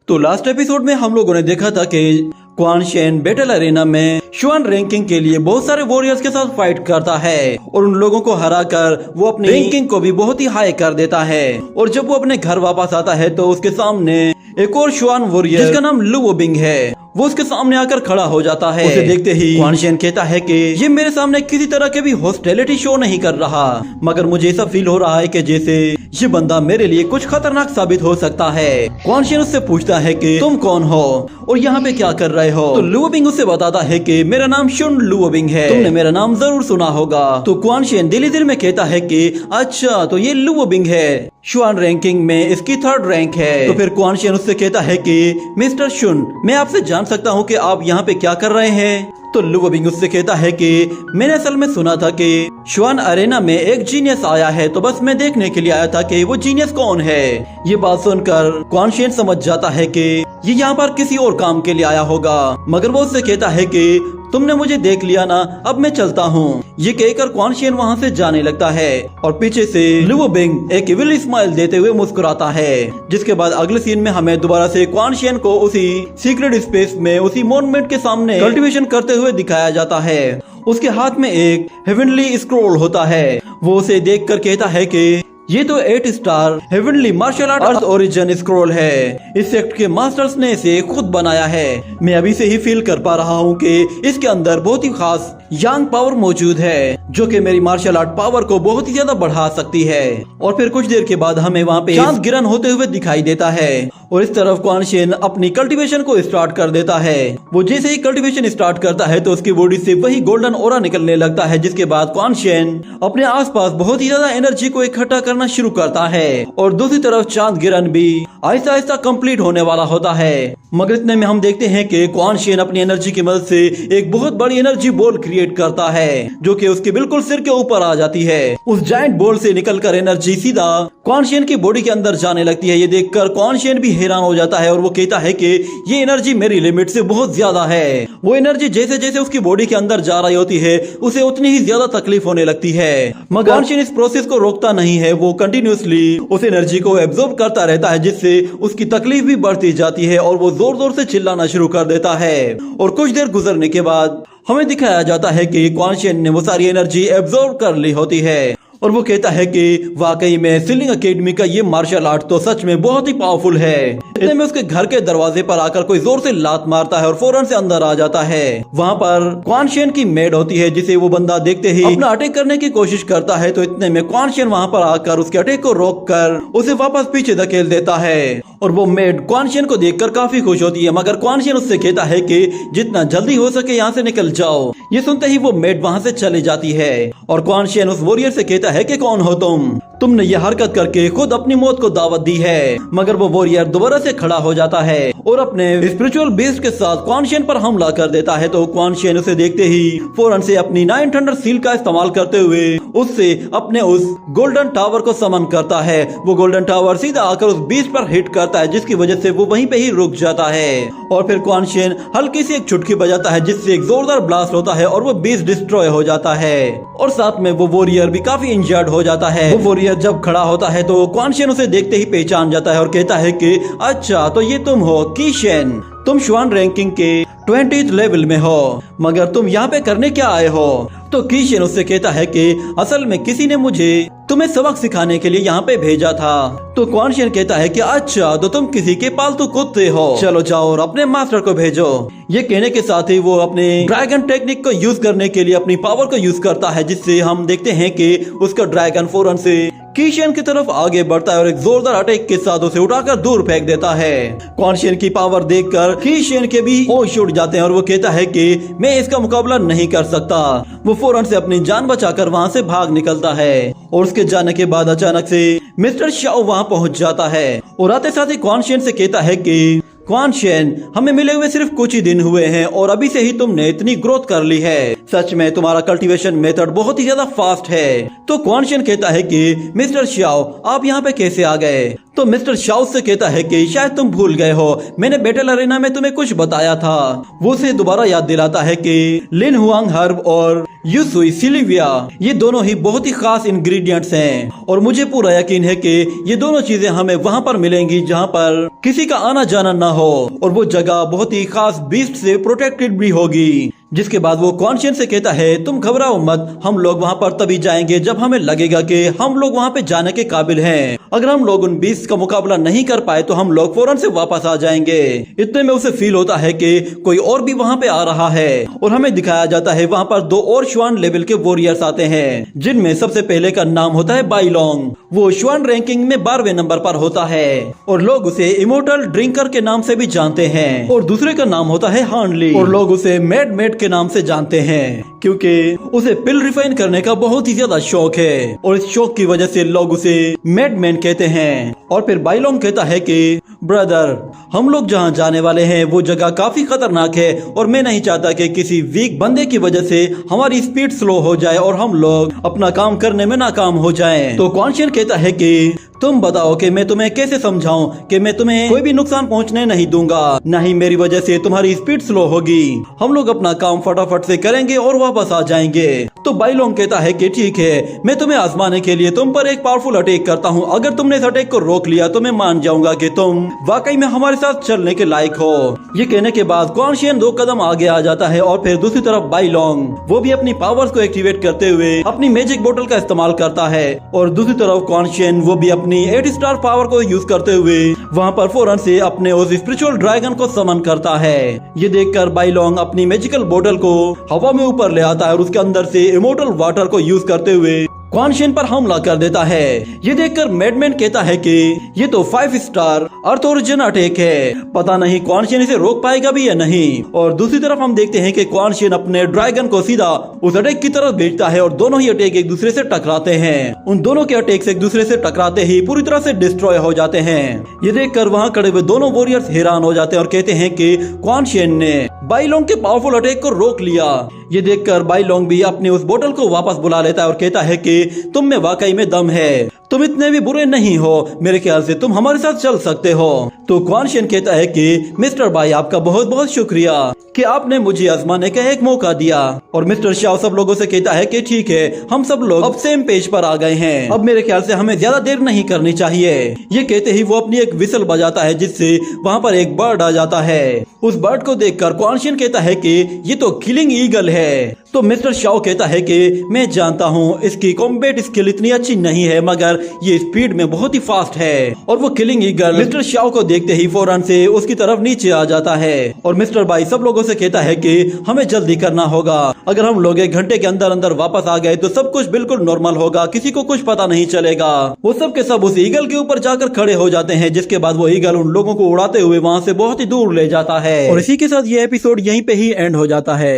तो last episode में हम लोगों ने देखा था कि क्वान शेन बैटल अरेना में शुआन रैंकिंग के लिए बहुत सारे वॉरियर्स के साथ फाइट करता है और उन लोगों को हराकर वो अपनी रैंकिंग को भी बहुत ही हाई कर देता है। और जब वो अपने घर वापस आता है तो उसके सामने एक और शुआन वॉरियर जिसका नाम लू वोबिंग है वो उसके सामने आकर खड़ा हो जाता है। उसे देखते ही क्वान शेन कहता है कि ये मेरे सामने किसी तरह के भी हॉस्टिलिटी शो नहीं कर रहा, मगर मुझे ऐसा फील हो रहा है कि जैसे ये बंदा मेरे लिए कुछ खतरनाक साबित हो सकता है। क्वान शेन उससे पूछता है कि तुम कौन हो और यहाँ पे क्या कर रहे हो। तो लू वोबिंग उससे बताता है कि मेरा नाम शुन लू वोबिंग है, तुमने मेरा नाम जरूर सुना होगा। तो क्वान शेन दिल ही दिल में कहता है कि अच्छा तो ये लू वोबिंग है, शुआन रैंकिंग में इसकी 3rd रैंक है। तो फिर क्वान शेन उससे कहता है कि मिस्टर शुन, मैं आपसे जान सकता हूँ कि आप यहाँ पे क्या कर रहे हैं। तो लू वोबिंग उससे कहता है कि मैंने असल में सुना था कि शुआन अरेना में एक जीनियस आया है, तो बस मैं देखने के लिए आया था कि वो जीनियस कौन है। ये बात सुनकर क्वान शेन समझ जाता है कि ये यहाँ पर किसी और काम के लिए आया होगा, मगर वो उससे कहता है कि तुमने मुझे देख लिया ना, अब मैं चलता हूँ। ये कहकर क्वान शेन वहाँ से जाने लगता है और पीछे से लू वोबिंग एक इविल स्माइल देते हुए मुस्कुराता है। जिसके बाद अगले सीन में हमें दोबारा से क्वान शेन को उसी सीक्रेट स्पेस में उसी मॉन्यूमेंट के सामने कल्टीवेशन करते हुए दिखाया जाता है। उसके हाथ में एक हेवनली स्क्रोल होता है। वो उसे देखकर कहता है कि ये तो 8 स्टार हेवनली मार्शल आर्ट अर्थ ओरिजिन स्क्रोल है, इस सेक्ट के मास्टर्स ने इसे खुद बनाया है। मैं अभी से ही फील कर पा रहा हूँ कि इसके अंदर बहुत ही खास यांग पावर मौजूद है जो कि मेरी मार्शल आर्ट पावर को बहुत ही ज्यादा बढ़ा सकती है। और फिर कुछ देर के बाद हमें वहाँ पे चांद गिरन होते हुए दिखाई देता है और इस तरफ क्वान शेन अपनी कल्टीवेशन को स्टार्ट कर देता है। वो जैसे ही कल्टीवेशन स्टार्ट करता है तो उसकी बॉडी से वही गोल्डन ओरा निकलने लगता है। जिसके बाद क्वान शेन अपने आसपास बहुत ही ज्यादा एनर्जी को इकट्ठा करना शुरू करता है और दूसरी तरफ चांद गिरन भी आहिस्ता आहिस्ता कंप्लीट होने वाला होता है। मगर इतने में हम देखते हैं कि क्वान शेन अपनी एनर्जी की मदद से एक बहुत बड़ी एनर्जी बॉल क्रिएट करता है जो कि उसके बिल्कुल सिर के ऊपर आ जाती है। उस जायंट बॉल से निकलकर एनर्जी सीधा क्वान शेन की बॉडी के अंदर जाने लगती है। ये देखकर क्वान शेन भी हैरान हो जाता है और वो कहता है कि ये एनर्जी मेरी लिमिट से बहुत ज्यादा है। वो एनर्जी जैसे जैसे उसकी बॉडी के अंदर जा रही होती है उसे उतनी ही ज्यादा तकलीफ होने लगती है। मगर क्वान शेन इस प्रोसेस को रोकता नहीं है, वो कंटिन्यूअसली उस एनर्जी को एब्जॉर्ब करता रहता है जिससे उसकी तकलीफ भी बढ़ती जाती है और वो जोर जोर से चिल्लाना शुरू कर देता है। और कुछ देर गुजरने के बाद हमें दिखाया जाता है कि क्वान शेन ने वो सारी एनर्जी एब्जॉर्ब कर ली होती है और वो कहता है कि वाकई में सीलिंग एकेडमी का ये मार्शल आर्ट तो सच में बहुत ही पावरफुल है। इतने में उसके घर के दरवाजे पर आकर कोई जोर से लात मारता है और फौरन से अंदर आ जाता है। वहाँ पर क्वान शेन की मेड होती है जिसे वो बंदा देखते ही अपना अटैक करने की कोशिश करता है। तो इतने में क्वान शेन वहाँ पर आकर उसके अटैक को रोककर उसे वापस पीछे धकेल देता है और वो मेड क्वान शेन को देखकर काफी खुश होती है। मगर क्वान शेन उससे कहता है कि जितना जल्दी हो सके यहाँ से निकल जाओ। ये सुनते ही वो मेड वहाँ से चली जाती है और क्वान शेन उस वॉरियर से कहता है कि कौन हो तुमने ये हरकत करके खुद अपनी मौत को दावत दी है। मगर वो वॉरियर दोबारा से खड़ा हो जाता है और अपने स्पिरिचुअल बीस्ट के साथ क्वान शेन पर हमला कर देता है। तो क्वान शेन उसे देखते ही फौरन से अपनी 9 थंडर सील का इस्तेमाल करते हुए उससे अपने उस गोल्डन टावर को समन करता है। वो गोल्डन टावर सीधा आकर उस बीस्ट पर हिट करता है जिसकी वजह से वो वहीं पे ही रुक जाता है। और फिर क्वान शेन हल्की सी एक चुटकी बजाता है जिससे एक जोरदार ब्लास्ट होता है और वो बीस्ट डिस्ट्रॉय हो जाता है और साथ में वो वॉरियर भी काफी इंजर्ड हो जाता है। वो वॉरियर जब खड़ा होता है तो क्वान शेन उसे देखते ही पहचान जाता है और कहता है कि अच्छा तो ये तुम हो की शेन, तुम शुआन रैंकिंग के 20th लेवल में हो, मगर तुम यहाँ पे करने क्या आए हो। तो की शेन उससे कहता है कि असल में किसी ने मुझे तुम्हें सबक सिखाने के लिए यहाँ पे भेजा था। तो क्वान शेन कहता है कि अच्छा तो तुम किसी के पालतू कुत्ते हो, चलो जाओ और अपने मास्टर को भेजो। ये कहने के साथ ही वो अपने ड्रैगन टेक्निक को यूज करने के लिए अपनी पावर को यूज करता है जिससे हम देखते हैं कि उसका ड्रैगन फौरन से की शेन की तरफ आगे बढ़ता है और एक जोरदार अटैक के साथ उसे उठाकर दूर फेंक देता है। क्वान शेन की पावर देखकर की शेन के भी होश उड़ जाते हैं और वो कहता है कि मैं इसका मुकाबला नहीं कर सकता। वो फौरन से अपनी जान बचाकर वहाँ से भाग निकलता है और उसके जाने के बाद अचानक से मिस्टर शाओ वहाँ पहुँच जाता है और आते साथ ही क्वान शेन से कहता है कि क्वान शेन, हमें मिले हुए सिर्फ कुछ ही दिन हुए हैं और अभी से ही तुमने इतनी ग्रोथ कर ली है। सच में तुम्हारा कल्टीवेशन मेथड बहुत ही ज्यादा फास्ट है। तो क्वान शेन कहता है कि मिस्टर शाओ आप यहाँ पे कैसे आ गए। तो मिस्टर शाओ से कहता है कि शायद तुम भूल गए हो, मैंने बैटल अरेना में तुम्हें कुछ बताया था। वो उसे दोबारा याद दिलाता है कि लिन हुआंग हर्ब और यूसुई, सिल्विया, ये दोनों ही बहुत ही खास इंग्रेडिएंट्स हैं और मुझे पूरा यकीन है कि ये दोनों चीजें हमें वहाँ पर मिलेंगी जहाँ पर किसी का आना जाना ना हो और वो जगह बहुत ही खास बीस्ट से प्रोटेक्टेड भी होगी। जिसके बाद वो कॉन्शियस से कहता है तुम घबराओ मत, हम लोग वहाँ पर तभी जाएंगे जब हमें लगेगा कि हम लोग वहाँ पे जाने के काबिल हैं। अगर हम लोग उन बीस्ट का मुकाबला नहीं कर पाए तो हम लोग फौरन से वापस आ जाएंगे। इतने में उसे फील होता है कि कोई और भी वहाँ पे आ रहा है और हमें दिखाया जाता है वहाँ पर 2 और श्वान लेवल के वॉरियर्स आते हैं जिनमें सबसे पहले का नाम होता है बाइलोंग। वो श्वान रैंकिंग में 12वें नंबर पर होता है और लोग उसे इमोर्टल ड्रिंकर के नाम से भी जानते हैं। और दूसरे का नाम होता है हार्नली और लोग उसे मैड के नाम से जानते हैं क्योंकि उसे पिल रिफाइन करने का बहुत ही ज्यादा शौक है और इस शौक की वजह से लोग उसे मैडमैन कहते हैं। और फिर बाइलोंग कहता है कि ब्रदर, हम लोग जहाँ जाने वाले हैं वो जगह काफी खतरनाक है और मैं नहीं चाहता कि किसी वीक बंदे की वजह से हमारी स्पीड स्लो हो जाए और हम लोग अपना काम करने में नाकाम हो जाएं। तो कॉन्शियस कहता है कि तुम बताओ कि मैं तुम्हें कैसे समझाऊं कि मैं तुम्हें कोई भी नुकसान पहुंचने नहीं दूंगा, न ही मेरी वजह से तुम्हारी स्पीड स्लो होगी। हम लोग अपना काम फटाफट से करेंगे और वापस आ जाएंगे। तो बाइलोंग कहता है कि ठीक है, मैं तुम्हें आजमाने के लिए तुम पर एक पावरफुल अटैक करता हूँ। अगर तुमने इस अटैक को रोक लिया तो मैं मान जाऊंगा कि तुम वाकई में हमारे साथ चलने के लायक हो। ये कहने के बाद कॉन्शियस 2 कदम आगे आ जाता है और फिर दूसरी तरफ बाइलोंग वो भी अपनी पावर्स को एक्टिवेट करते हुए अपनी मैजिक बोतल का इस्तेमाल करता है और दूसरी तरफ कॉन्शियस वो भी अपनी 8 स्टार पावर को यूज करते हुए वहाँ पर फौरन से अपने उस स्पिरिचुअल ड्रैगन को समन करता है। ये देखकर बाइलोंग अपनी मैजिकल बोतल को हवा में ऊपर ले आता है और उसके अंदर से इमोर्टल वाटर को यूज करते हुए कॉन्शियस पर हमला कर देता है। ये देखकर मैडमैन कहता है कि ये तो 5 स्टार अर्थ ओरिजिन अटैक है, पता नहीं कॉन्शियस इसे रोक पाएगा भी या नहीं। और दूसरी तरफ हम देखते हैं कि कॉन्शियस अपने ड्रैगन को सीधा उस अटैक की तरफ भेजता है और दोनों ही अटैक एक दूसरे से टकराते हैं। उन दोनों के अटैक एक दूसरे से टकराते ही पूरी तरह से डिस्ट्रॉय हो जाते हैं। ये देखकर वहाँ खड़े हुए दोनों वॉरियर्स हैरान हो जाते हैं और कहते हैं कि कॉन्शियस ने बाइलोंग के पावरफुल अटैक को रोक लिया। ये देखकर बाइलोंग भी अपनी उस बोतल को वापस बुला लेता है और कहता है कि तुम में वाकई में दम है, तुम इतने भी बुरे नहीं हो, मेरे ख्याल से तुम हमारे साथ चल सकते हो। तो कॉन्शियस कहता है कि मिस्टर भाई, आपका बहुत बहुत शुक्रिया कि आपने मुझे आजमाने का एक मौका दिया। और मिस्टर शाह सब लोगों से कहता है कि ठीक है, हम सब लोग अब सेम पेज पर आ गए हैं, अब मेरे ख्याल से हमें ज्यादा देर नहीं करनी चाहिए। ये कहते ही वो अपनी एक विसल बजाता है जिससे वहाँ पर एक बर्ड आ जाता है। उस बर्ड को देखकर कॉन्शियस कहता है कि ये तो किलिंग ईगल है। तो मिस्टर शाओ कहता है कि मैं जानता हूँ इसकी कॉम्बैट स्किल इतनी अच्छी नहीं है, मगर ये स्पीड में बहुत ही फास्ट है। और वो किलिंग ईगल मिस्टर शाओ को देखते ही फौरन से उसकी तरफ नीचे आ जाता है। और मिस्टर भाई सब लोगों से कहता है कि हमें जल्दी करना होगा, अगर हम लोग 1 घंटे के अंदर अंदर वापस आ गए तो सब कुछ बिल्कुल नॉर्मल होगा, किसी को कुछ पता नहीं चलेगा। वो सब के सब उस ईगल के ऊपर जाकर खड़े हो जाते हैं, जिसके बाद वो ईगल उन लोगों को उड़ाते हुए वहाँ से बहुत ही दूर ले जाता है। और इसी के साथ ये एपिसोड यहीं पे ही एंड हो जाता है।